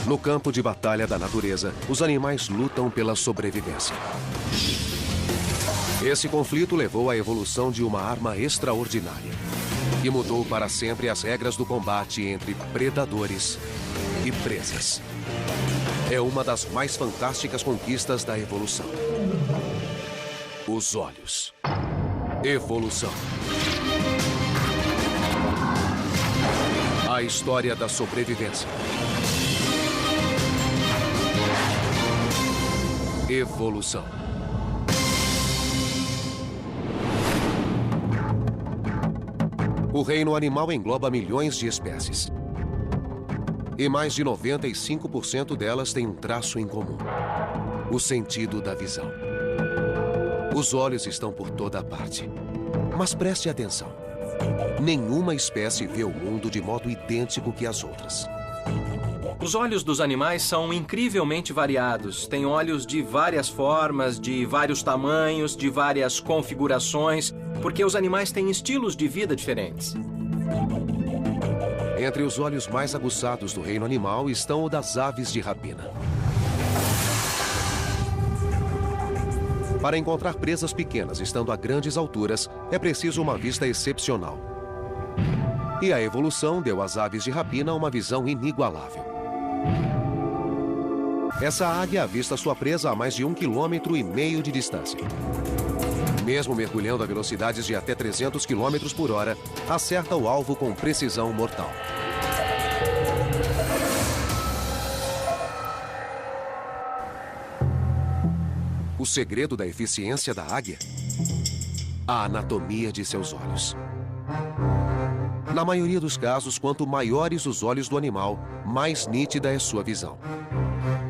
No campo de batalha da natureza, os animais lutam pela sobrevivência. Esse conflito levou à evolução de uma arma extraordinária, que mudou para sempre as regras do combate entre predadores e presas. É uma das mais fantásticas conquistas da evolução. Os olhos. Evolução. A história da sobrevivência. Evolução. O reino animal engloba milhões de espécies. E mais de 95% delas têm um traço em comum: o sentido da visão. Os olhos estão por toda parte. Mas preste atenção. Nenhuma espécie vê o mundo de modo idêntico que as outras. Os olhos dos animais são incrivelmente variados. Têm olhos de várias formas, de vários tamanhos, de várias configurações, porque os animais têm estilos de vida diferentes. Entre os olhos mais aguçados do reino animal estão o das aves de rapina. Para encontrar presas pequenas estando a grandes alturas, é preciso uma vista excepcional. E a evolução deu às aves de rapina uma visão inigualável. Essa águia avista sua presa a mais de 1,5 km de distância. Mesmo mergulhando a velocidades de até 300 km por hora, acerta o alvo com precisão mortal. O segredo da eficiência da águia? A anatomia de seus olhos. Na maioria dos casos, quanto maiores os olhos do animal, mais nítida é sua visão.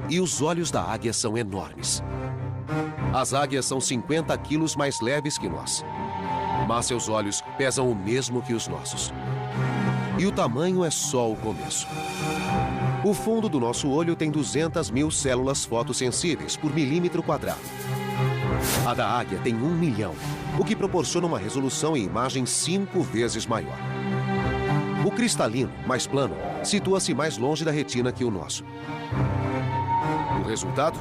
E os olhos da águia são enormes. As águias são 50 quilos mais leves que nós. Mas seus olhos pesam o mesmo que os nossos. E o tamanho é só o começo. O fundo do nosso olho tem 200 mil células fotossensíveis por milímetro quadrado. A da águia tem 1 milhão, o que proporciona uma resolução e imagem 5 vezes maior. O cristalino, mais plano, situa-se mais longe da retina que o nosso. O resultado?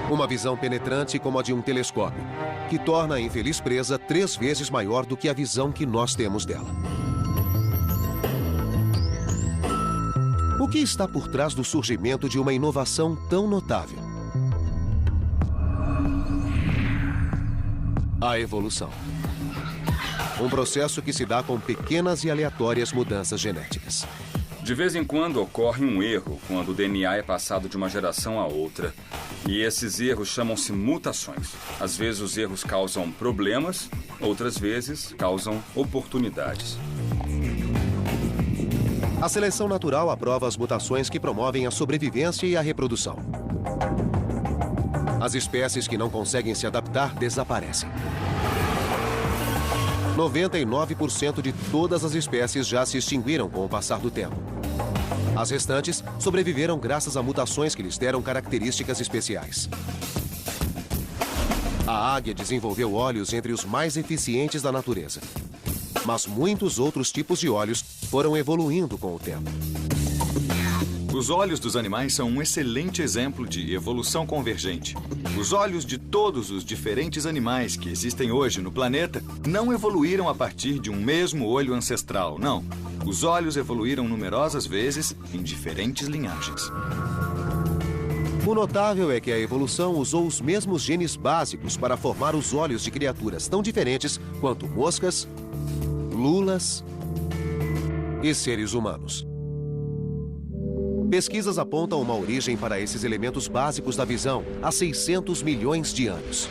Uma visão penetrante como a de um telescópio, que torna a infeliz presa 3 vezes maior do que a visão que nós temos dela. O que está por trás do surgimento de uma inovação tão notável? A evolução. Um processo que se dá com pequenas e aleatórias mudanças genéticas. De vez em quando ocorre um erro quando o DNA é passado de uma geração a outra. E esses erros chamam-se mutações. Às vezes os erros causam problemas, outras vezes causam oportunidades. A seleção natural aprova as mutações que promovem a sobrevivência e a reprodução. As espécies que não conseguem se adaptar desaparecem. 99% de todas as espécies já se extinguiram com o passar do tempo. As restantes sobreviveram graças a mutações que lhes deram características especiais. A águia desenvolveu olhos entre os mais eficientes da natureza. Mas muitos outros tipos de olhos foram evoluindo com o tempo. Os olhos dos animais são um excelente exemplo de evolução convergente. Os olhos de todos os diferentes animais que existem hoje no planeta não evoluíram a partir de um mesmo olho ancestral, não. Os olhos evoluíram numerosas vezes em diferentes linhagens. O notável é que a evolução usou os mesmos genes básicos para formar os olhos de criaturas tão diferentes quanto moscas, lulas e seres humanos. Pesquisas apontam uma origem para esses elementos básicos da visão há 600 milhões de anos.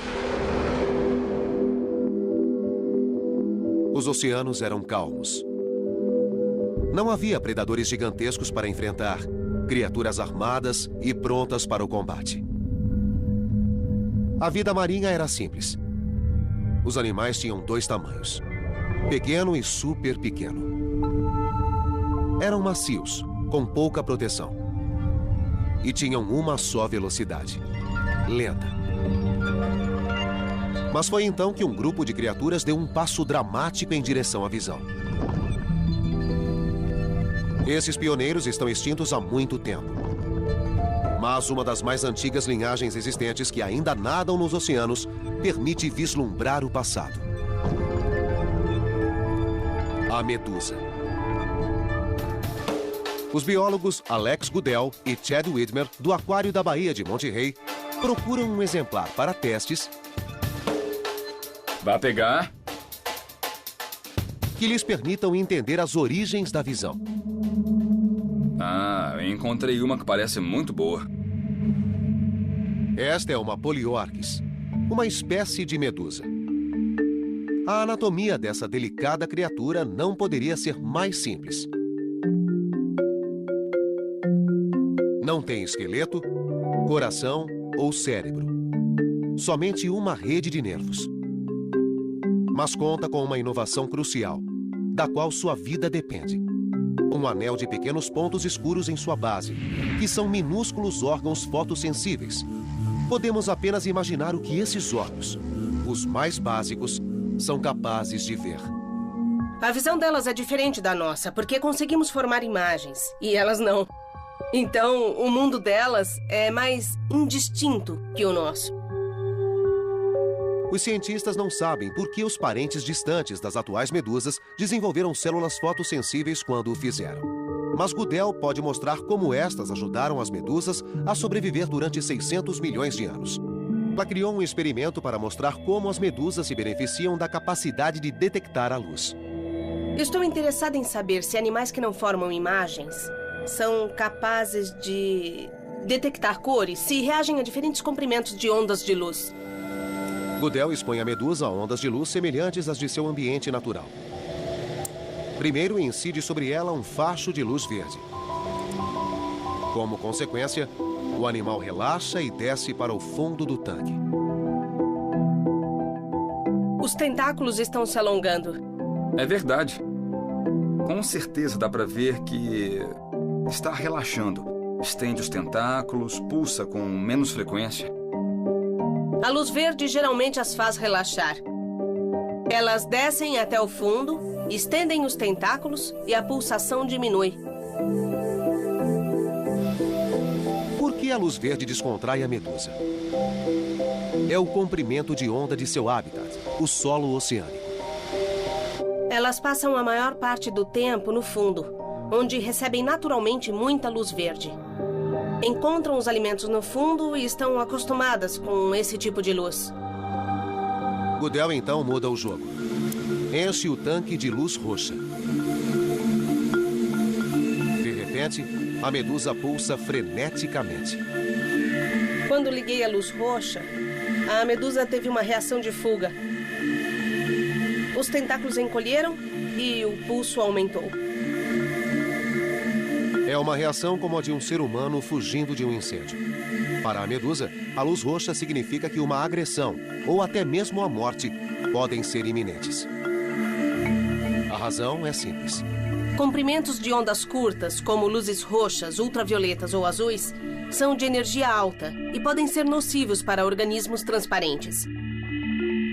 Os oceanos eram calmos. Não havia predadores gigantescos para enfrentar, criaturas armadas e prontas para o combate. A vida marinha era simples. Os animais tinham 2 tamanhos: pequeno e super pequeno. Eram macios, com pouca proteção. E tinham uma só velocidade: lenta. Mas foi então que um grupo de criaturas deu um passo dramático em direção à visão. Esses pioneiros estão extintos há muito tempo. Mas uma das mais antigas linhagens existentes que ainda nadam nos oceanos permite vislumbrar o passado. A medusa. Os biólogos Alex Goodell e Chad Widmer, do Aquário da Baía de Monterey, procuram um exemplar para testes Vai pegar? que lhes permitam entender as origens da visão. Ah, eu encontrei uma que parece muito boa. Esta é uma Poliorchis, uma espécie de medusa. A anatomia dessa delicada criatura não poderia ser mais simples. Não tem esqueleto, coração ou cérebro. Somente uma rede de nervos. Mas conta com uma inovação crucial, da qual sua vida depende. Um anel de pequenos pontos escuros em sua base, que são minúsculos órgãos fotossensíveis. Podemos apenas imaginar o que esses órgãos, os mais básicos, são capazes de ver. A visão delas é diferente da nossa, porque conseguimos formar imagens, e elas não. Então, o mundo delas é mais indistinto que o nosso. Os cientistas não sabem por que os parentes distantes das atuais medusas desenvolveram células fotossensíveis quando o fizeram. Mas Goodell pode mostrar como estas ajudaram as medusas a sobreviver durante 600 milhões de anos. Ela criou um experimento para mostrar como as medusas se beneficiam da capacidade de detectar a luz. Estou interessada em saber se animais que não formam imagens são capazes de detectar cores, se reagem a diferentes comprimentos de ondas de luz. Goodell expõe a medusa a ondas de luz semelhantes às de seu ambiente natural. Primeiro, incide sobre ela um facho de luz verde. Como consequência, o animal relaxa e desce para o fundo do tanque. Os tentáculos estão se alongando. É verdade. Com certeza dá para ver que está relaxando. Estende os tentáculos, pulsa com menos frequência. A luz verde geralmente as faz relaxar. Elas descem até o fundo, estendem os tentáculos e a pulsação diminui. Por que a luz verde descontrai a medusa? É o comprimento de onda de seu habitat, o solo oceânico. Elas passam a maior parte do tempo no fundo, onde recebem naturalmente muita luz verde. Encontram os alimentos no fundo e estão acostumadas com esse tipo de luz. Goodell então muda o jogo. Enche o tanque de luz roxa. De repente, a medusa pulsa freneticamente. Quando liguei a luz roxa, a medusa teve uma reação de fuga. Os tentáculos encolheram e o pulso aumentou. É uma reação como a de um ser humano fugindo de um incêndio. Para a medusa, a luz roxa significa que uma agressão, ou até mesmo a morte, podem ser iminentes. A razão é simples. Comprimentos de ondas curtas, como luzes roxas, ultravioletas ou azuis, são de energia alta e podem ser nocivos para organismos transparentes.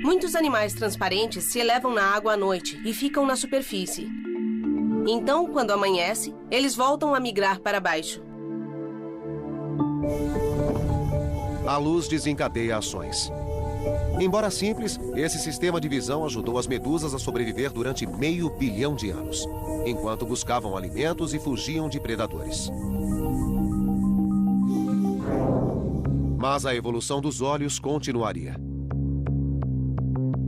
Muitos animais transparentes se elevam na água à noite e ficam na superfície. Então, quando amanhece, eles voltam a migrar para baixo. A luz desencadeia ações. Embora simples, esse sistema de visão ajudou as medusas a sobreviver durante 500 milhões de anos, enquanto buscavam alimentos e fugiam de predadores. Mas a evolução dos olhos continuaria.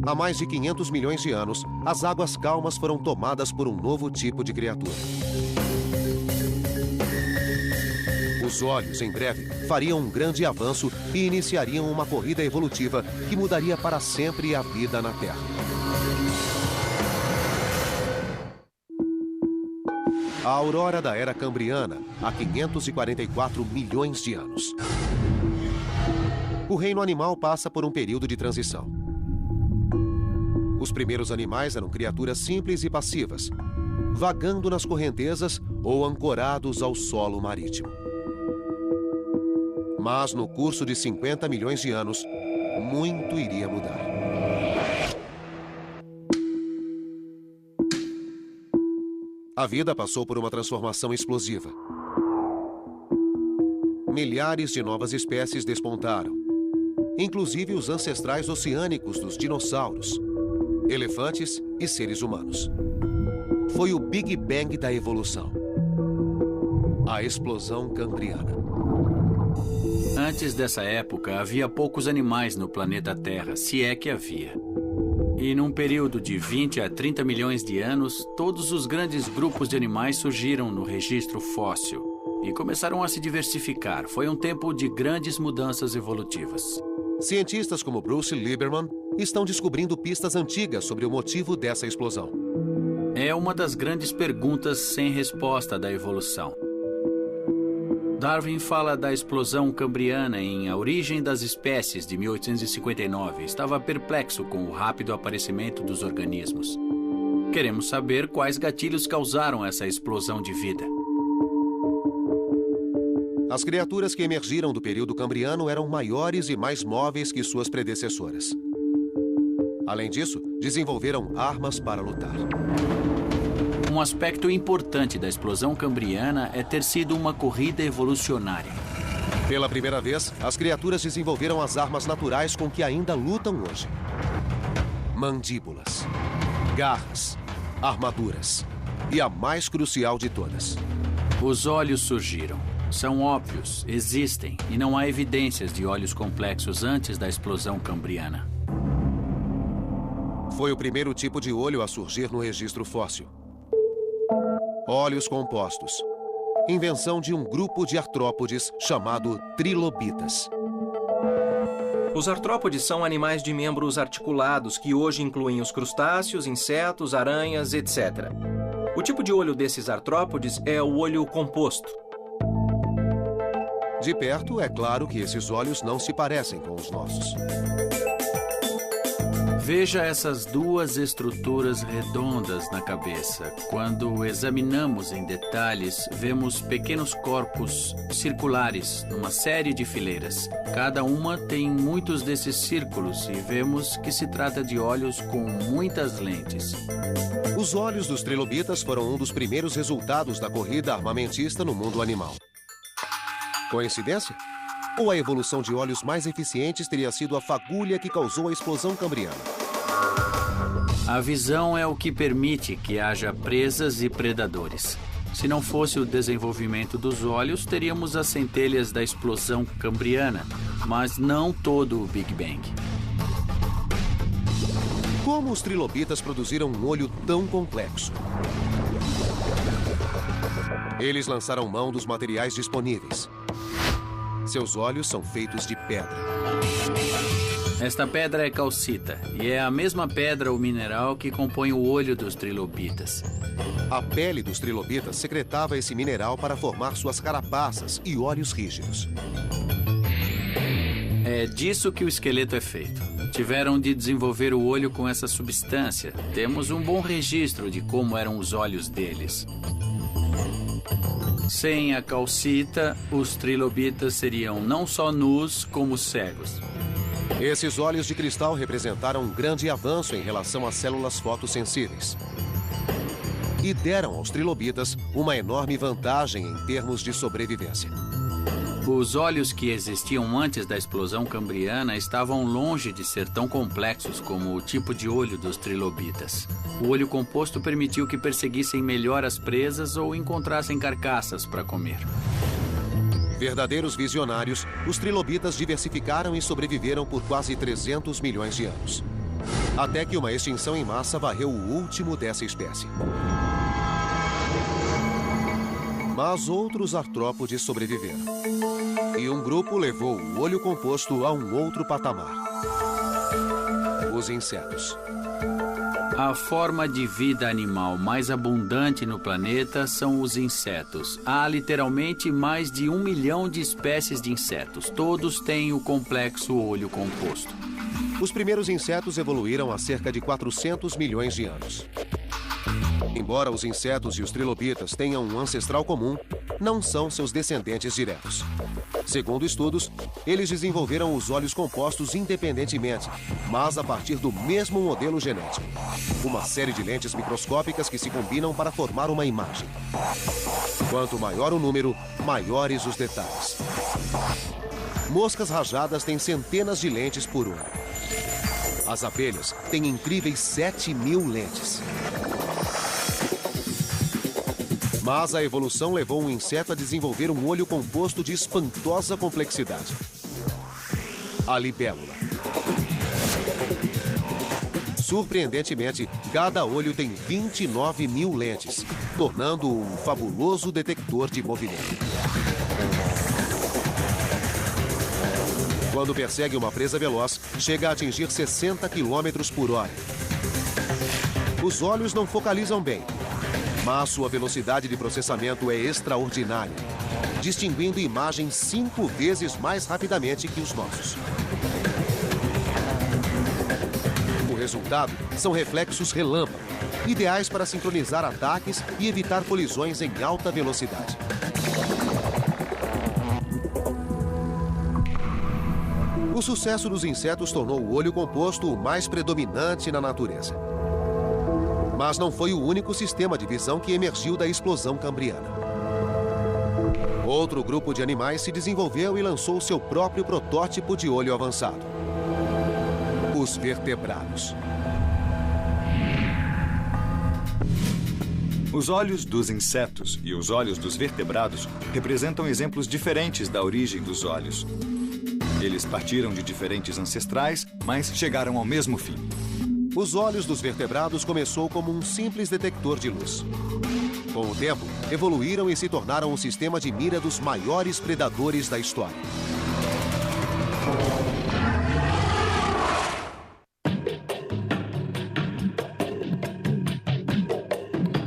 Há mais de 500 milhões de anos, as águas calmas foram tomadas por um novo tipo de criatura. Os olhos, em breve, fariam um grande avanço e iniciariam uma corrida evolutiva que mudaria para sempre a vida na Terra. A aurora da Era Cambriana, há 544 milhões de anos. O reino animal passa por um período de transição. Os primeiros animais eram criaturas simples e passivas, vagando nas correntezas ou ancorados ao solo marítimo. Mas no curso de 50 milhões de anos, muito iria mudar. A vida passou por uma transformação explosiva. milhares de novas espécies despontaram, inclusive os ancestrais oceânicos dos dinossauros, elefantes e seres humanos. Foi o Big Bang da evolução, a explosão cambriana. Antes dessa época, havia poucos animais no planeta Terra, se é que havia. E num período de 20 a 30 milhões de anos, todos os grandes grupos de animais surgiram no registro fóssil e começaram a se diversificar. Foi um tempo de grandes mudanças evolutivas. Cientistas como Bruce Lieberman estão descobrindo pistas antigas sobre o motivo dessa explosão. É uma das grandes perguntas sem resposta da evolução. Darwin fala da explosão cambriana em A Origem das Espécies, de 1859. Estava perplexo com o rápido aparecimento dos organismos. Queremos saber quais gatilhos causaram essa explosão de vida. As criaturas que emergiram do período cambriano eram maiores e mais móveis que suas predecessoras. Além disso, desenvolveram armas para lutar. Um aspecto importante da explosão cambriana é ter sido uma corrida evolucionária. Pela primeira vez, as criaturas desenvolveram as armas naturais com que ainda lutam hoje. Mandíbulas, garras, armaduras e a mais crucial de todas. Os olhos surgiram. São óbvios, existem, e não há evidências de olhos complexos antes da explosão cambriana. Foi o primeiro tipo de olho a surgir no registro fóssil. Olhos compostos. Invenção de um grupo de artrópodes chamado trilobitas. Os artrópodes são animais de membros articulados que hoje incluem os crustáceos, insetos, aranhas, etc. O tipo de olho desses artrópodes é o olho composto. De perto, é claro que esses olhos não se parecem com os nossos. Veja essas duas estruturas redondas na cabeça. Quando examinamos em detalhes, vemos pequenos corpos circulares numa série de fileiras. Cada uma tem muitos desses círculos e vemos que se trata de olhos com muitas lentes. Os olhos dos trilobitas foram um dos primeiros resultados da corrida armamentista no mundo animal. Coincidência? Ou a evolução de olhos mais eficientes teria sido a fagulha que causou a explosão cambriana? A visão é o que permite que haja presas e predadores. Se não fosse o desenvolvimento dos olhos, teríamos as centelhas da explosão cambriana, mas não todo o Big Bang. Como os trilobitas produziram um olho tão complexo? Eles lançaram mão dos materiais disponíveis. Seus olhos são feitos de pedra. Esta pedra é calcita, e é a mesma pedra ou mineral que compõe o olho dos trilobitas. A pele dos trilobitas secretava esse mineral para formar suas carapaças e olhos rígidos. É disso que o esqueleto é feito. Tiveram de desenvolver o olho com essa substância. Temos um bom registro de como eram os olhos deles. Sem a calcita, os trilobitas seriam não só nus, como cegos. Esses olhos de cristal representaram um grande avanço em relação às células fotossensíveis. E deram aos trilobitas uma enorme vantagem em termos de sobrevivência. Os olhos que existiam antes da explosão cambriana estavam longe de ser tão complexos como o tipo de olho dos trilobitas. O olho composto permitiu que perseguissem melhor as presas ou encontrassem carcaças para comer. Verdadeiros visionários, os trilobitas diversificaram e sobreviveram por quase 300 milhões de anos. Até que uma extinção em massa varreu o último dessa espécie. Mas outros artrópodes sobreviveram. E um grupo levou o olho composto a um outro patamar. Os insetos. A forma de vida animal mais abundante no planeta são os insetos. Há literalmente mais de 1 milhão de espécies de insetos. Todos têm o complexo olho composto. Os primeiros insetos evoluíram há cerca de 400 milhões de anos. Embora os insetos e os trilobitas tenham um ancestral comum, não são seus descendentes diretos. Segundo estudos, eles desenvolveram os olhos compostos independentemente, mas a partir do mesmo modelo genético. Uma série de lentes microscópicas que se combinam para formar uma imagem. Quanto maior o número, maiores os detalhes. Moscas rajadas têm centenas de lentes por olho. As abelhas têm incríveis 7.000 lentes. Mas a evolução levou um inseto a desenvolver um olho composto de espantosa complexidade. A libélula. Surpreendentemente, cada olho tem 29.000 lentes, tornando-o um fabuloso detector de movimento. Quando persegue uma presa veloz, chega a atingir 60 km por hora. Os olhos não focalizam bem, mas sua velocidade de processamento é extraordinária, distinguindo imagens 5 vezes mais rapidamente que os nossos. O resultado são reflexos relâmpago, ideais para sincronizar ataques e evitar colisões em alta velocidade. O sucesso dos insetos tornou o olho composto o mais predominante na natureza. Mas não foi o único sistema de visão que emergiu da explosão cambriana. Outro grupo de animais se desenvolveu e lançou seu próprio protótipo de olho avançado: os vertebrados. Os olhos dos insetos e os olhos dos vertebrados representam exemplos diferentes da origem dos olhos. Eles partiram de diferentes ancestrais, mas chegaram ao mesmo fim. Os olhos dos vertebrados começou como um simples detector de luz. Com o tempo, evoluíram e se tornaram um sistema de mira dos maiores predadores da história.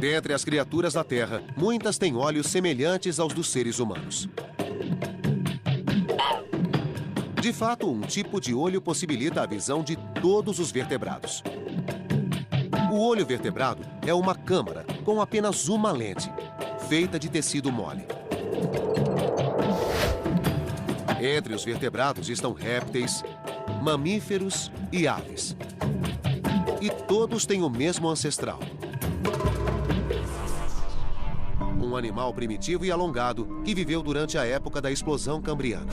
Dentre as criaturas da Terra, muitas têm olhos semelhantes aos dos seres humanos. De fato, um tipo de olho possibilita a visão de todos os vertebrados. O olho vertebrado é uma câmara com apenas uma lente, feita de tecido mole. Entre os vertebrados estão répteis, mamíferos e aves. E todos têm o mesmo ancestral. Um animal primitivo e alongado que viveu durante a época da explosão cambriana.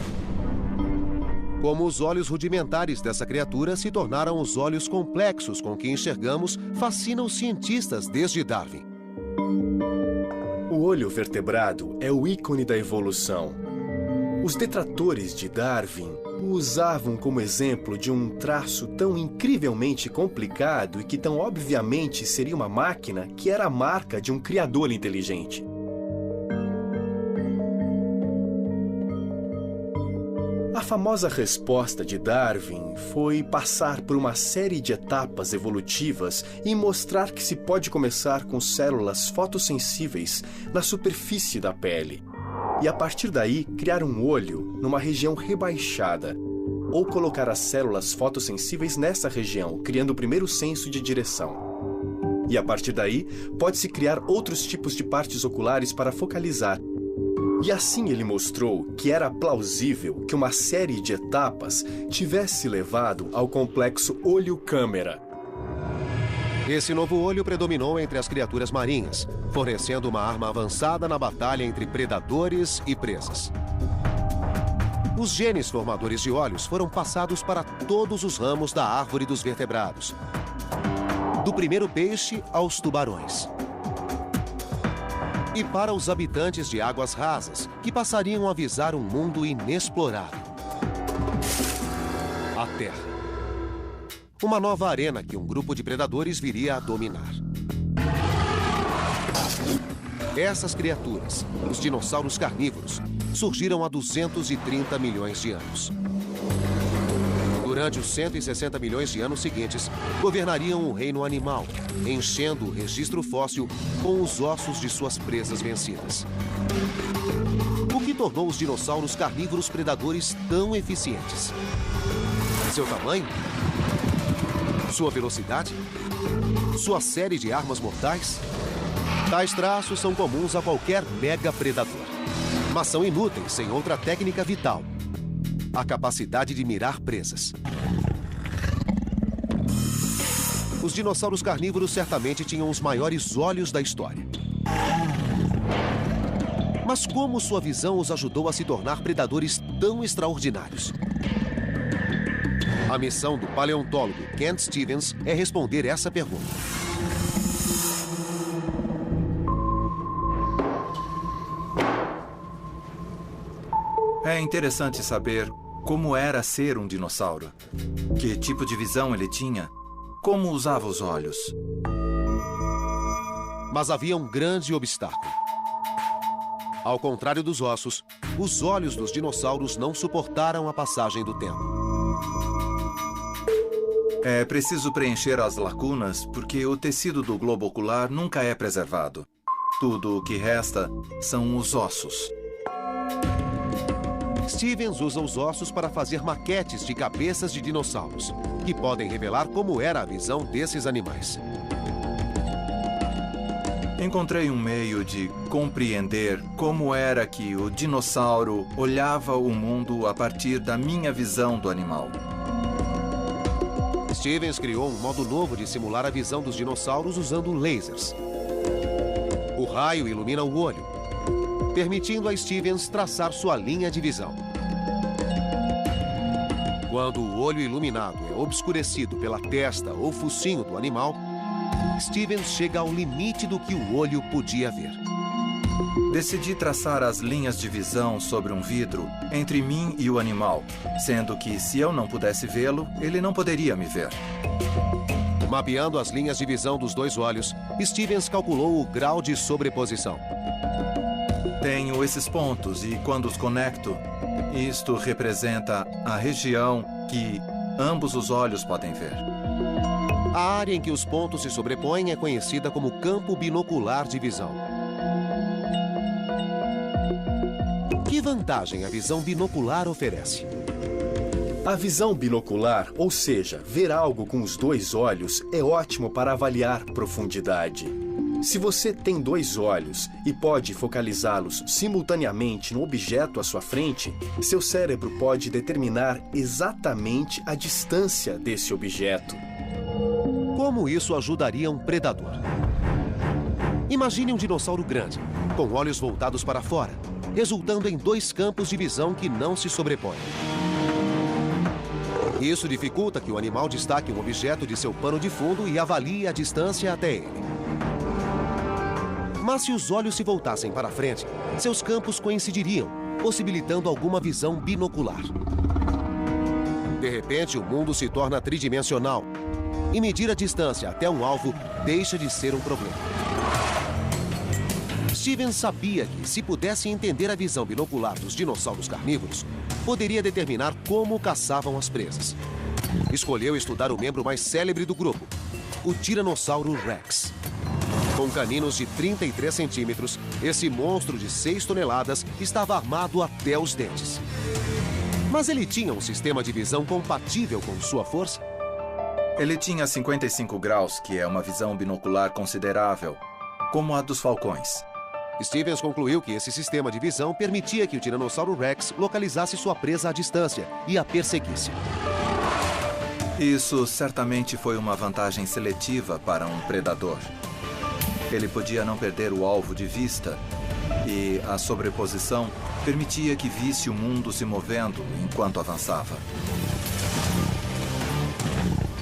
Como os olhos rudimentares dessa criatura se tornaram os olhos complexos com que enxergamos, fascina os cientistas desde Darwin. O olho vertebrado é o ícone da evolução. Os detratores de Darwin o usavam como exemplo de um traço tão incrivelmente complicado e que tão obviamente seria uma máquina que era a marca de um criador inteligente. A famosa resposta de Darwin foi passar por uma série de etapas evolutivas e mostrar que se pode começar com células fotossensíveis na superfície da pele e, a partir daí, criar um olho numa região rebaixada ou colocar as células fotossensíveis nessa região, criando o primeiro senso de direção. E, a partir daí, pode-se criar outros tipos de partes oculares para focalizar. E assim ele mostrou que era plausível que uma série de etapas tivesse levado ao complexo olho-câmera. Esse novo olho predominou entre as criaturas marinhas, fornecendo uma arma avançada na batalha entre predadores e presas. Os genes formadores de olhos foram passados para todos os ramos da árvore dos vertebrados, do primeiro peixe aos tubarões. E para os habitantes de águas rasas, que passariam a visar um mundo inexplorado. A Terra. Uma nova arena que um grupo de predadores viria a dominar. Essas criaturas, os dinossauros carnívoros, surgiram há 230 milhões de anos. Durante os 160 milhões de anos seguintes, governariam o reino animal, enchendo o registro fóssil com os ossos de suas presas vencidas. O que tornou os dinossauros carnívoros predadores tão eficientes? Seu tamanho? Sua velocidade? Sua série de armas mortais? Tais traços são comuns a qualquer mega predador. mas são inúteis sem outra técnica vital: a capacidade de mirar presas. Os dinossauros carnívoros certamente tinham os maiores olhos da história. Mas como sua visão os ajudou a se tornar predadores tão extraordinários? A missão do paleontólogo Kent Stevens é responder essa pergunta. É interessante saber como era ser um dinossauro. Que tipo de visão ele tinha? Como usava os olhos? Mas havia um grande obstáculo. Ao contrário dos ossos, os olhos dos dinossauros não suportaram a passagem do tempo. É preciso preencher as lacunas porque o tecido do globo ocular nunca é preservado. Tudo o que resta são os ossos. Stevens usa os ossos para fazer maquetes de cabeças de dinossauros, que podem revelar como era a visão desses animais. Encontrei um meio de compreender como era que o dinossauro olhava o mundo a partir da minha visão do animal. Stevens criou um modo novo de simular a visão dos dinossauros usando lasers. O raio ilumina o olho, permitindo a Stevens traçar sua linha de visão. Quando o olho iluminado é obscurecido pela testa ou focinho do animal, Stevens chega ao limite do que o olho podia ver. Decidi traçar as linhas de visão sobre um vidro entre mim e o animal, sendo que, se eu não pudesse vê-lo, ele não poderia me ver. Mapeando as linhas de visão dos dois olhos, Stevens calculou o grau de sobreposição. Tenho esses pontos e, quando os conecto, isto representa a região que ambos os olhos podem ver. A área em que os pontos se sobrepõem é conhecida como campo binocular de visão. Que vantagem a visão binocular oferece? A visão binocular, ou seja, ver algo com os dois olhos, é ótimo para avaliar profundidade. Se você tem dois olhos e pode focalizá-los simultaneamente no objeto à sua frente, seu cérebro pode determinar exatamente a distância desse objeto. Como isso ajudaria um predador? Imagine um dinossauro grande, com olhos voltados para fora, resultando em dois campos de visão que não se sobrepõem. Isso dificulta que o animal destaque um objeto de seu pano de fundo e avalie a distância até ele. Mas se os olhos se voltassem para frente, seus campos coincidiriam, possibilitando alguma visão binocular. De repente, o mundo se torna tridimensional e medir a distância até um alvo deixa de ser um problema. Stevens sabia que, se pudesse entender a visão binocular dos dinossauros carnívoros, poderia determinar como caçavam as presas. Escolheu estudar o membro mais célebre do grupo, o Tiranossauro Rex. Com caninos de 33 centímetros, esse monstro de 6 toneladas estava armado até os dentes. Mas ele tinha um sistema de visão compatível com sua força? Ele tinha 55 graus, que é uma visão binocular considerável, como a dos falcões. Stevens concluiu que esse sistema de visão permitia que o Tiranossauro Rex localizasse sua presa à distância e a perseguisse. Isso certamente foi uma vantagem seletiva para um predador. Ele podia não perder o alvo de vista e a sobreposição permitia que visse o mundo se movendo enquanto avançava.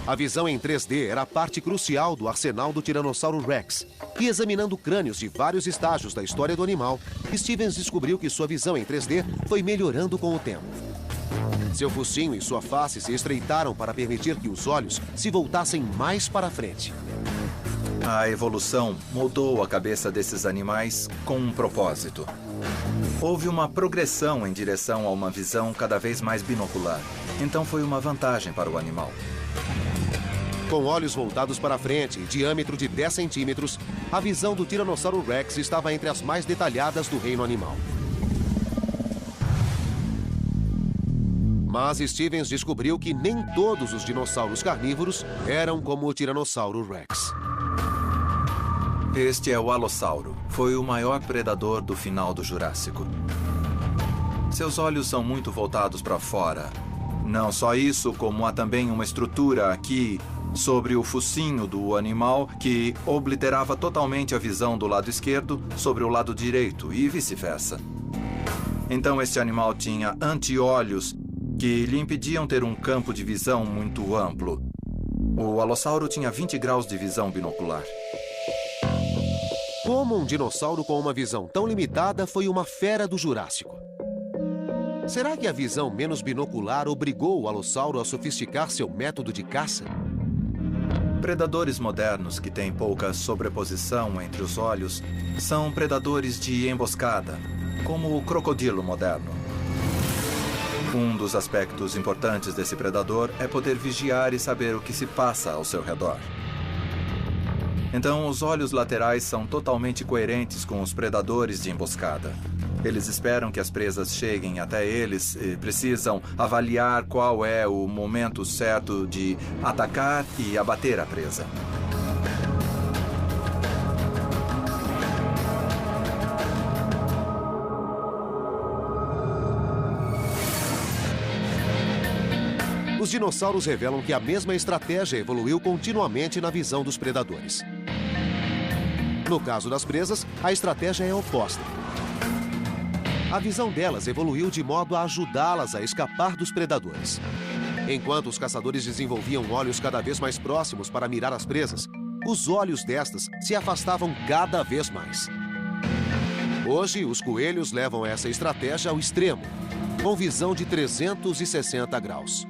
A visão em 3D era a parte crucial do arsenal do Tiranossauro Rex. E examinando crânios de vários estágios da história do animal, Stevens descobriu que sua visão em 3D foi melhorando com o tempo. Seu focinho e sua face se estreitaram para permitir que os olhos se voltassem mais para frente. A evolução moldou a cabeça desses animais com um propósito. Houve uma progressão em direção a uma visão cada vez mais binocular. Então foi uma vantagem para o animal. Com olhos voltados para frente e diâmetro de 10 centímetros, a visão do Tiranossauro Rex estava entre as mais detalhadas do reino animal. Mas Stevens descobriu que nem todos os dinossauros carnívoros eram como o Tiranossauro Rex. Este é o Alossauro. Foi o maior predador do final do Jurássico. Seus olhos são muito voltados para fora. Não só isso, como há também uma estrutura aqui sobre o focinho do animal que obliterava totalmente a visão do lado esquerdo sobre o lado direito e vice-versa. Então este animal tinha anti-olhos que lhe impediam ter um campo de visão muito amplo. O alossauro tinha 20 graus de visão binocular. Como um dinossauro com uma visão tão limitada foi uma fera do Jurássico? Será que a visão menos binocular obrigou o alossauro a sofisticar seu método de caça? Predadores modernos que têm pouca sobreposição entre os olhos são predadores de emboscada, como o crocodilo moderno. Um dos aspectos importantes desse predador é poder vigiar e saber o que se passa ao seu redor. Então, os olhos laterais são totalmente coerentes com os predadores de emboscada. Eles esperam que as presas cheguem até eles e precisam avaliar qual é o momento certo de atacar e abater a presa. Os dinossauros revelam que a mesma estratégia evoluiu continuamente na visão dos predadores. No caso das presas, a estratégia é oposta. A visão delas evoluiu de modo a ajudá-las a escapar dos predadores. Enquanto os caçadores desenvolviam olhos cada vez mais próximos para mirar as presas, os olhos destas se afastavam cada vez mais. Hoje, os coelhos levam essa estratégia ao extremo, com visão de 360 graus.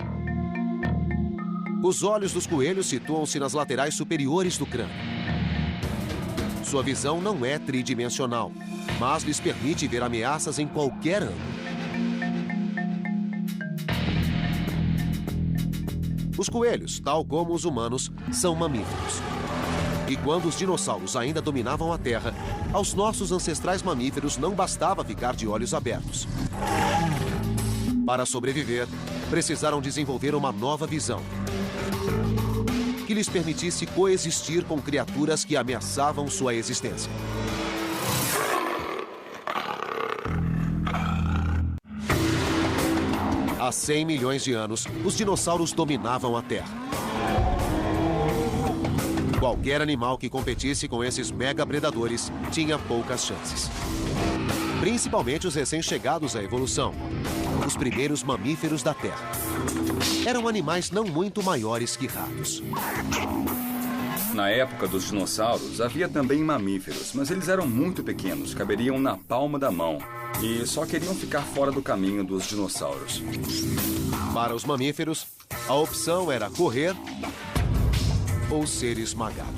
Os olhos dos coelhos situam-se nas laterais superiores do crânio. Sua visão não é tridimensional, mas lhes permite ver ameaças em qualquer ângulo. Os coelhos, tal como os humanos, são mamíferos. E quando os dinossauros ainda dominavam a Terra, aos nossos ancestrais mamíferos não bastava ficar de olhos abertos. Para sobreviver, precisaram desenvolver uma nova visão, que lhes permitisse coexistir com criaturas que ameaçavam sua existência. Há 100 milhões de anos, os dinossauros dominavam a Terra. Qualquer animal que competisse com esses mega-predadores tinha poucas chances. Principalmente os recém-chegados à evolução, os primeiros mamíferos da Terra. Eram animais não muito maiores que ratos. Na época dos dinossauros, havia também mamíferos, mas eles eram muito pequenos, caberiam na palma da mão e só queriam ficar fora do caminho dos dinossauros. Para os mamíferos, a opção era correr ou ser esmagado.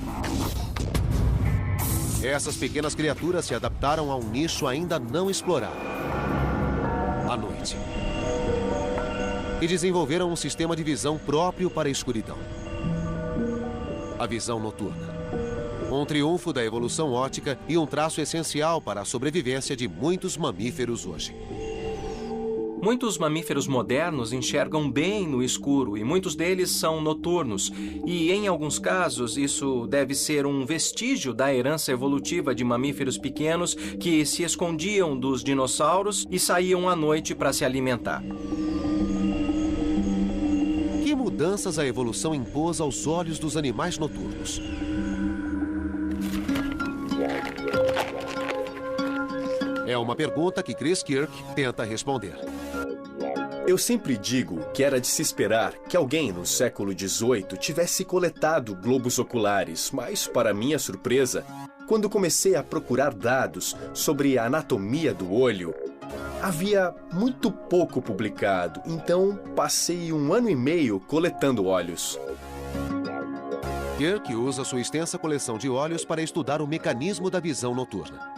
Essas pequenas criaturas se adaptaram a um nicho ainda não explorado: a noite. E desenvolveram um sistema de visão próprio para a escuridão: a visão noturna. Um triunfo da evolução óptica e um traço essencial para a sobrevivência de muitos mamíferos hoje. Muitos mamíferos modernos enxergam bem no escuro e muitos deles são noturnos. E, em alguns casos, isso deve ser um vestígio da herança evolutiva de mamíferos pequenos que se escondiam dos dinossauros e saíam à noite para se alimentar. Que mudanças a evolução impôs aos olhos dos animais noturnos? É uma pergunta que Chris Kirk tenta responder. Eu sempre digo que era de se esperar que alguém no século XVIII tivesse coletado globos oculares, mas, para minha surpresa, quando comecei a procurar dados sobre a anatomia do olho, havia muito pouco publicado, então passei 1 ano e meio coletando olhos. Kirk usa sua extensa coleção de olhos para estudar o mecanismo da visão noturna.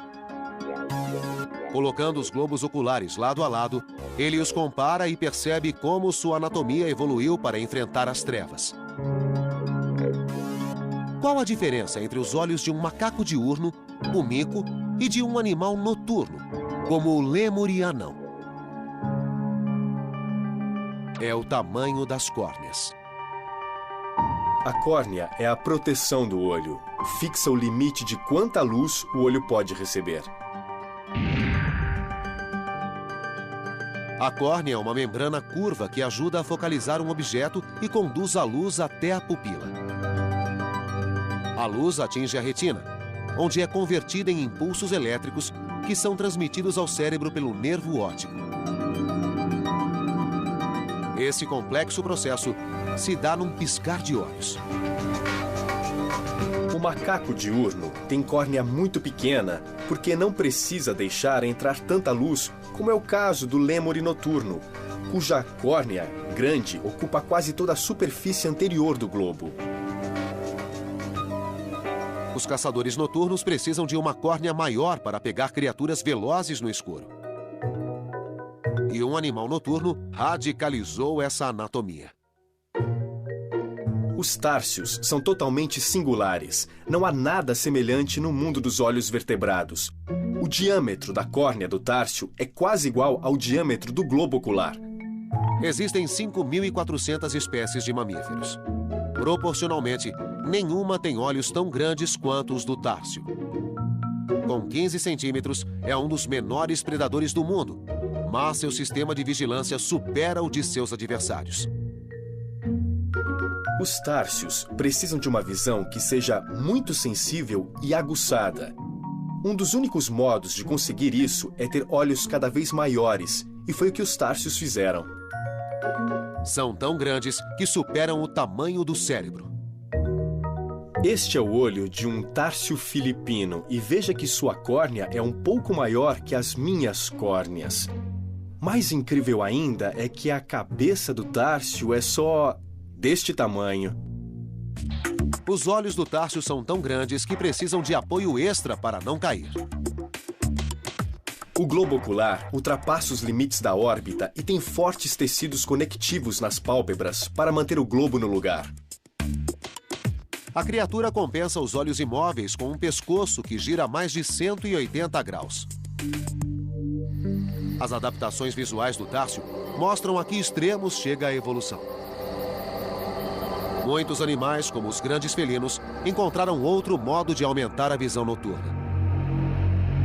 Colocando os globos oculares lado a lado, ele os compara e percebe como sua anatomia evoluiu para enfrentar as trevas. Qual a diferença entre os olhos de um macaco diurno, o mico, e de um animal noturno, como o lêmur e anão? É o tamanho das córneas. A córnea é a proteção do olho. Fixa o limite de quanta luz o olho pode receber. A córnea é uma membrana curva que ajuda a focalizar um objeto e conduz a luz até a pupila. A luz atinge a retina, onde é convertida em impulsos elétricos que são transmitidos ao cérebro pelo nervo óptico. Esse complexo processo se dá num piscar de olhos. O macaco diurno tem córnea muito pequena porque não precisa deixar entrar tanta luz, como é o caso do lêmure noturno, cuja córnea grande ocupa quase toda a superfície anterior do globo. Os caçadores noturnos precisam de uma córnea maior para pegar criaturas velozes no escuro. E um animal noturno radicalizou essa anatomia. Os társios são totalmente singulares. Não há nada semelhante no mundo dos olhos vertebrados. O diâmetro da córnea do társio é quase igual ao diâmetro do globo ocular. Existem 5.400 espécies de mamíferos. Proporcionalmente, nenhuma tem olhos tão grandes quanto os do társio. Com 15 centímetros, é um dos menores predadores do mundo, mas seu sistema de vigilância supera o de seus adversários. Os társios precisam de uma visão que seja muito sensível e aguçada. Um dos únicos modos de conseguir isso é ter olhos cada vez maiores, e foi o que os társios fizeram. São tão grandes que superam o tamanho do cérebro. Este é o olho de um társio filipino, e veja que sua córnea é um pouco maior que as minhas córneas. Mais incrível ainda é que a cabeça do társio é só deste tamanho. Os olhos do társio são tão grandes que precisam de apoio extra para não cair. O globo ocular ultrapassa os limites da órbita e tem fortes tecidos conectivos nas pálpebras para manter o globo no lugar. A criatura compensa os olhos imóveis com um pescoço que gira a mais de 180 graus. As adaptações visuais do társio mostram a que extremos chega a evolução. Muitos animais, como os grandes felinos, encontraram outro modo de aumentar a visão noturna.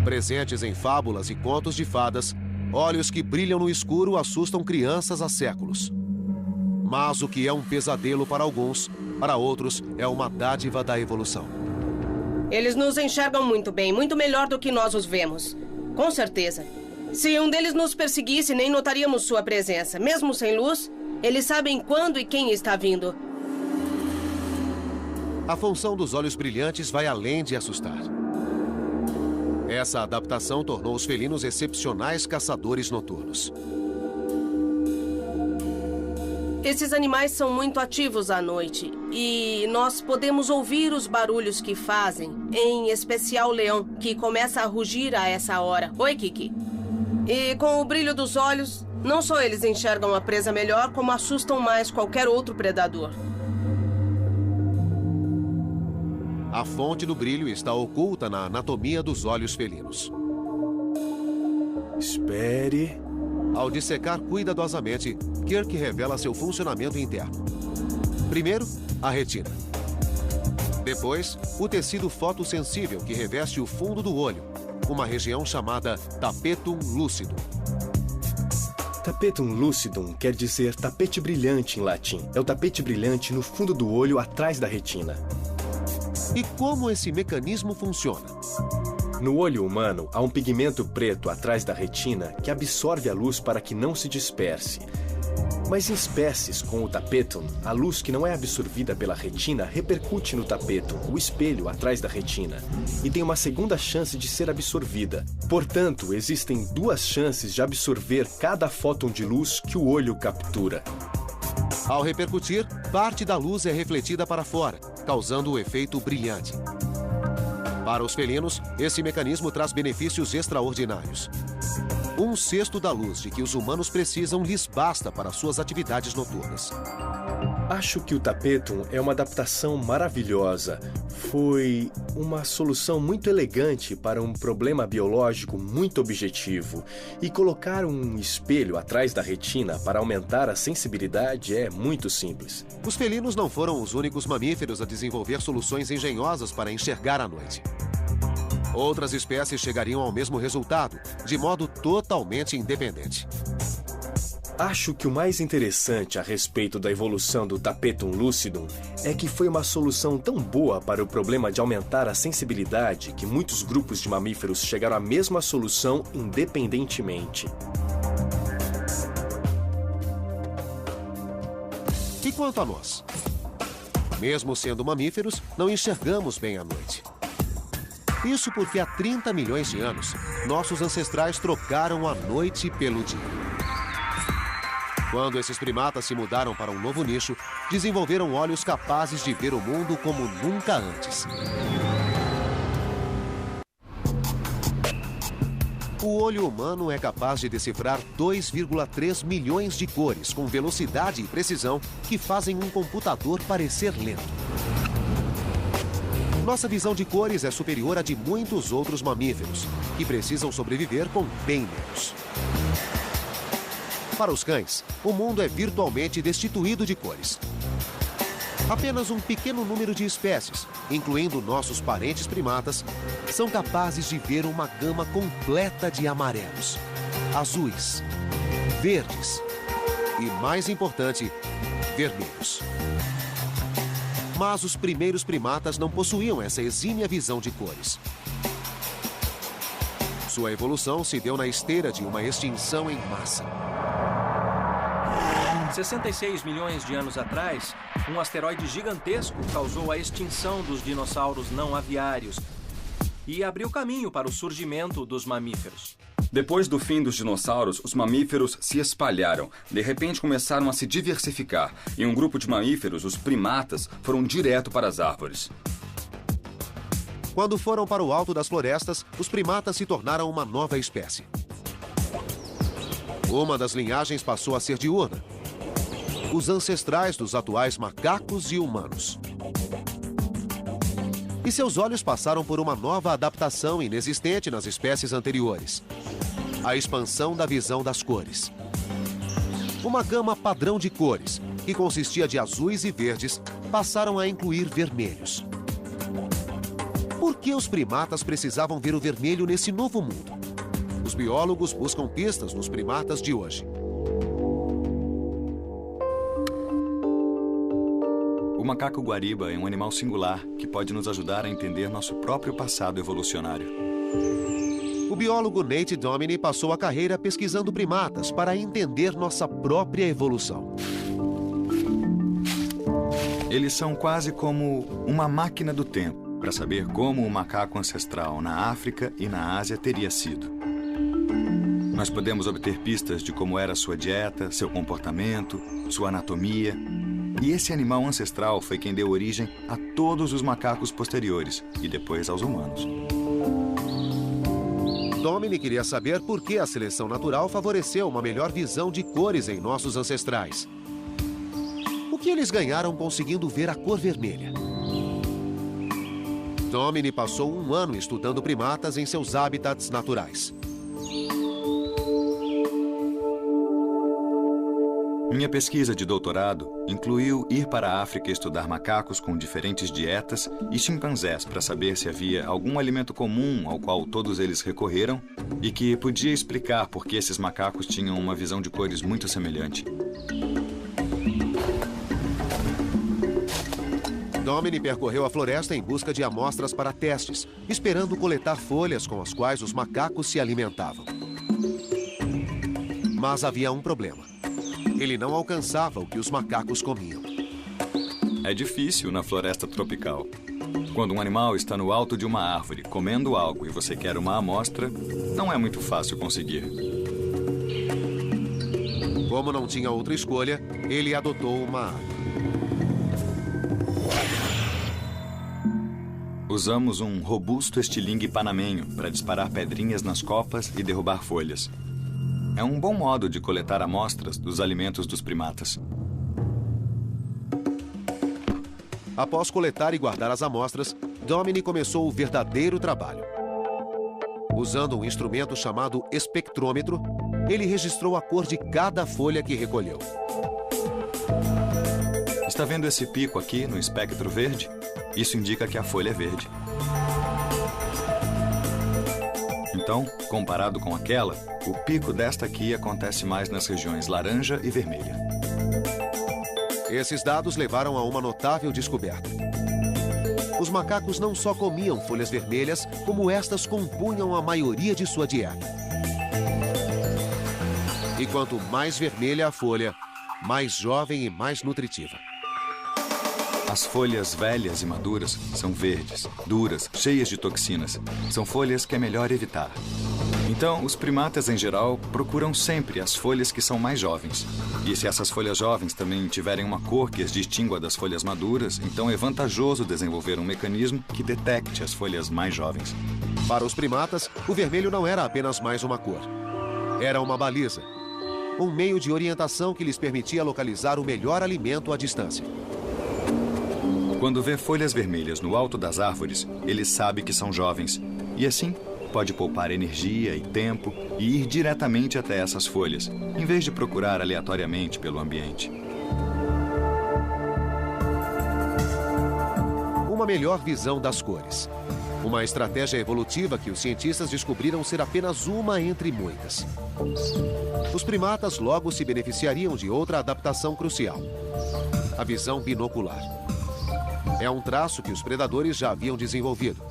Presentes em fábulas e contos de fadas, olhos que brilham no escuro assustam crianças há séculos. Mas o que é um pesadelo para alguns, para outros é uma dádiva da evolução. Eles nos enxergam muito bem, muito melhor do que nós os vemos. Com certeza. Se um deles nos perseguisse, nem notaríamos sua presença. Mesmo sem luz, eles sabem quando e quem está vindo. A função dos olhos brilhantes vai além de assustar. Essa adaptação tornou os felinos excepcionais caçadores noturnos. Esses animais são muito ativos à noite e nós podemos ouvir os barulhos que fazem, em especial o leão, que começa a rugir a essa hora. Oi, Kiki. E com o brilho dos olhos, não só eles enxergam a presa melhor, como assustam mais qualquer outro predador. A fonte do brilho está oculta na anatomia dos olhos felinos. Espere. Ao dissecar cuidadosamente, Kirk revela seu funcionamento interno. Primeiro, a retina. Depois, o tecido fotossensível que reveste o fundo do olho, uma região chamada tapetum lucidum. Tapetum lucidum quer dizer tapete brilhante em latim. É o tapete brilhante no fundo do olho atrás da retina. E como esse mecanismo funciona? No olho humano, há um pigmento preto atrás da retina que absorve a luz para que não se disperse. Mas em espécies com o tapetum, a luz que não é absorvida pela retina repercute no tapetum, o espelho atrás da retina, e tem uma segunda chance de ser absorvida. Portanto, existem duas chances de absorver cada fóton de luz que o olho captura. Ao repercutir, parte da luz é refletida para fora, causando o efeito brilhante. Para os felinos, esse mecanismo traz benefícios extraordinários. 1/6 da luz de que os humanos precisam lhes basta para suas atividades noturnas. Acho que o tapetum é uma adaptação maravilhosa. Foi uma solução muito elegante para um problema biológico muito objetivo. E colocar um espelho atrás da retina para aumentar a sensibilidade é muito simples. Os felinos não foram os únicos mamíferos a desenvolver soluções engenhosas para enxergar à noite. Outras espécies chegariam ao mesmo resultado, de modo totalmente independente. Acho que o mais interessante a respeito da evolução do Tapetum lucidum é que foi uma solução tão boa para o problema de aumentar a sensibilidade que muitos grupos de mamíferos chegaram à mesma solução independentemente. E quanto a nós? Mesmo sendo mamíferos, não enxergamos bem à noite. Isso porque há 30 milhões de anos, nossos ancestrais trocaram a noite pelo dia. Quando esses primatas se mudaram para um novo nicho, desenvolveram olhos capazes de ver o mundo como nunca antes. O olho humano é capaz de decifrar 2,3 milhões de cores com velocidade e precisão que fazem um computador parecer lento. Nossa visão de cores é superior à de muitos outros mamíferos, que precisam sobreviver com bem menos. Para os cães, o mundo é virtualmente destituído de cores. Apenas um pequeno número de espécies, incluindo nossos parentes primatas, são capazes de ver uma gama completa de amarelos, azuis, verdes e, mais importante, vermelhos. Mas os primeiros primatas não possuíam essa exímia visão de cores. Sua evolução se deu na esteira de uma extinção em massa. 66 milhões de anos atrás, um asteroide gigantesco causou a extinção dos dinossauros não aviários e abriu caminho para o surgimento dos mamíferos. Depois do fim dos dinossauros, os mamíferos se espalharam. De repente começaram a se diversificar e um grupo de mamíferos, os primatas, foram direto para as árvores. Quando foram para o alto das florestas, os primatas se tornaram uma nova espécie. Uma das linhagens passou a ser diurna. Os ancestrais dos atuais macacos e humanos. E seus olhos passaram por uma nova adaptação inexistente nas espécies anteriores. A expansão da visão das cores. Uma gama padrão de cores, que consistia de azuis e verdes, passaram a incluir vermelhos. Por que os primatas precisavam ver o vermelho nesse novo mundo? Os biólogos buscam pistas nos primatas de hoje. O macaco guariba é um animal singular que pode nos ajudar a entender nosso próprio passado evolucionário. O biólogo Nate Domini passou a carreira pesquisando primatas para entender nossa própria evolução. Eles são quase como uma máquina do tempo para saber como o macaco ancestral na África e na Ásia teria sido. Nós podemos obter pistas de como era sua dieta, seu comportamento, sua anatomia. E esse animal ancestral foi quem deu origem a todos os macacos posteriores e depois aos humanos. Domini queria saber por que a seleção natural favoreceu uma melhor visão de cores em nossos ancestrais. O que eles ganharam conseguindo ver a cor vermelha? Domini passou um ano estudando primatas em seus hábitats naturais. Minha pesquisa de doutorado incluiu ir para a África estudar macacos com diferentes dietas e chimpanzés para saber se havia algum alimento comum ao qual todos eles recorreram e que podia explicar por que esses macacos tinham uma visão de cores muito semelhante. Domini percorreu a floresta em busca de amostras para testes, esperando coletar folhas com as quais os macacos se alimentavam. Mas havia um problema. Ele não alcançava o que os macacos comiam. É difícil na floresta tropical. Quando um animal está no alto de uma árvore comendo algo e você quer uma amostra, não é muito fácil conseguir. Como não tinha outra escolha, ele adotou uma arma. Usamos um robusto estilingue panamenho para disparar pedrinhas nas copas e derrubar folhas. É um bom modo de coletar amostras dos alimentos dos primatas. Após coletar e guardar as amostras, Domini começou o verdadeiro trabalho. Usando um instrumento chamado espectrômetro, ele registrou a cor de cada folha que recolheu. Está vendo esse pico aqui no espectro verde? Isso indica que a folha é verde. Então, comparado com aquela, o pico desta aqui acontece mais nas regiões laranja e vermelha. Esses dados levaram a uma notável descoberta. Os macacos não só comiam folhas vermelhas, como estas compunham a maioria de sua dieta. E quanto mais vermelha a folha, mais jovem e mais nutritiva. As folhas velhas e maduras são verdes, duras, cheias de toxinas. São folhas que é melhor evitar. Então, os primatas em geral procuram sempre as folhas que são mais jovens. E se essas folhas jovens também tiverem uma cor que as distingua das folhas maduras, então é vantajoso desenvolver um mecanismo que detecte as folhas mais jovens. Para os primatas, o vermelho não era apenas mais uma cor. Era uma baliza. Um meio de orientação que lhes permitia localizar o melhor alimento à distância. Quando vê folhas vermelhas no alto das árvores, ele sabe que são jovens. E assim, pode poupar energia e tempo e ir diretamente até essas folhas, em vez de procurar aleatoriamente pelo ambiente. Uma melhor visão das cores. Uma estratégia evolutiva que os cientistas descobriram ser apenas uma entre muitas. Os primatas logo se beneficiariam de outra adaptação crucial: a visão binocular. É um traço que os predadores já haviam desenvolvido.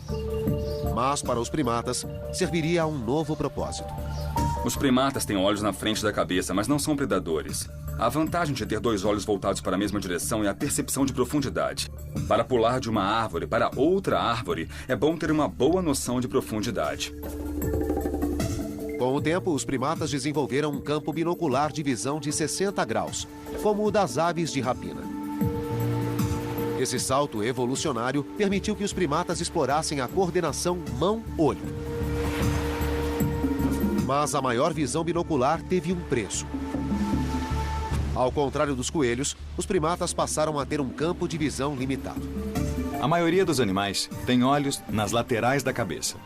Mas, para os primatas, serviria a um novo propósito. Os primatas têm olhos na frente da cabeça, mas não são predadores. A vantagem de ter dois olhos voltados para a mesma direção é a percepção de profundidade. Para pular de uma árvore para outra árvore, é bom ter uma boa noção de profundidade. Com o tempo, os primatas desenvolveram um campo binocular de visão de 60 graus, como o das aves de rapina. Esse salto evolucionário permitiu que os primatas explorassem a coordenação mão-olho. Mas a maior visão binocular teve um preço. Ao contrário dos coelhos, os primatas passaram a ter um campo de visão limitado. A maioria dos animais tem olhos nas laterais da cabeça.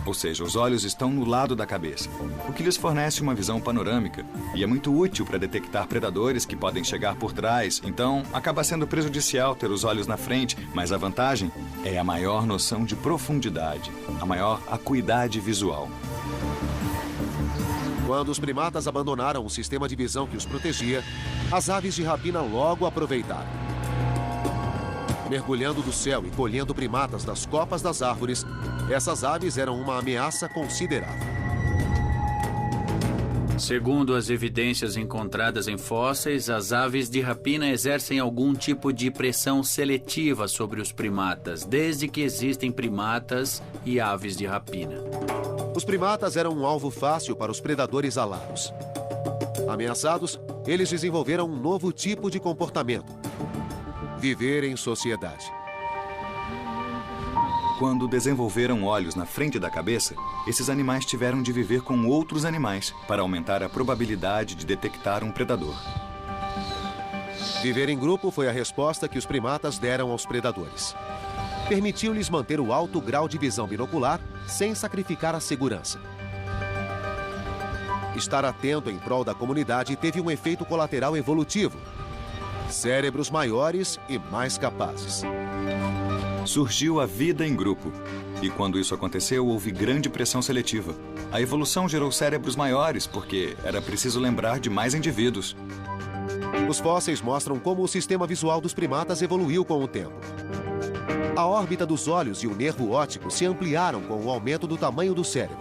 Ou seja, os olhos estão no lado da cabeça, o que lhes fornece uma visão panorâmica e é muito útil para detectar predadores que podem chegar por trás. Então, acaba sendo prejudicial ter os olhos na frente, mas a vantagem é a maior noção de profundidade, a maior acuidade visual. Quando os primatas abandonaram o sistema de visão que os protegia, as aves de rapina logo aproveitaram. Mergulhando do céu e colhendo primatas das copas das árvores, essas aves eram uma ameaça considerável. Segundo as evidências encontradas em fósseis, as aves de rapina exercem algum tipo de pressão seletiva sobre os primatas, desde que existem primatas e aves de rapina. Os primatas eram um alvo fácil para os predadores alados. Ameaçados, eles desenvolveram um novo tipo de comportamento: viver em sociedade. Quando desenvolveram olhos na frente da cabeça, esses animais tiveram de viver com outros animais para aumentar a probabilidade de detectar um predador. Viver em grupo foi a resposta que os primatas deram aos predadores. Permitiu-lhes manter o alto grau de visão binocular sem sacrificar a segurança. Estar atento em prol da comunidade teve um efeito colateral evolutivo: cérebros maiores e mais capazes. Surgiu a vida em grupo. E quando isso aconteceu, houve grande pressão seletiva. A evolução gerou cérebros maiores, porque era preciso lembrar de mais indivíduos. Os fósseis mostram como o sistema visual dos primatas evoluiu com o tempo. A órbita dos olhos e o nervo óptico se ampliaram com o aumento do tamanho do cérebro.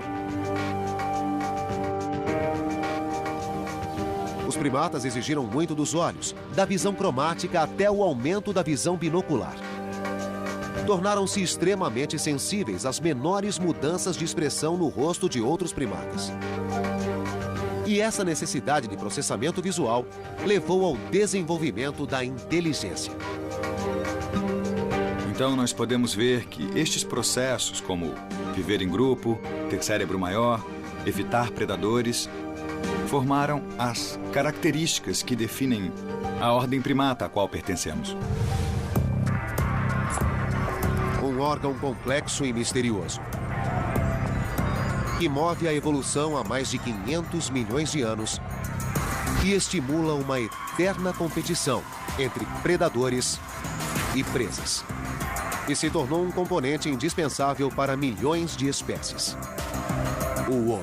Os primatas exigiram muito dos olhos, da visão cromática até o aumento da visão binocular. Tornaram-se extremamente sensíveis às menores mudanças de expressão no rosto de outros primatas. E essa necessidade de processamento visual levou ao desenvolvimento da inteligência. Então, nós podemos ver que estes processos, como viver em grupo, ter cérebro maior, evitar predadores, formaram as características que definem a ordem primata a qual pertencemos. Um órgão complexo e misterioso, que move a evolução há mais de 500 milhões de anos e estimula uma eterna competição entre predadores e presas. E se tornou um componente indispensável para milhões de espécies. o Homo.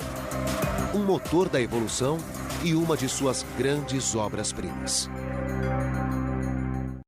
Um motor da evolução e uma de suas grandes obras-primas.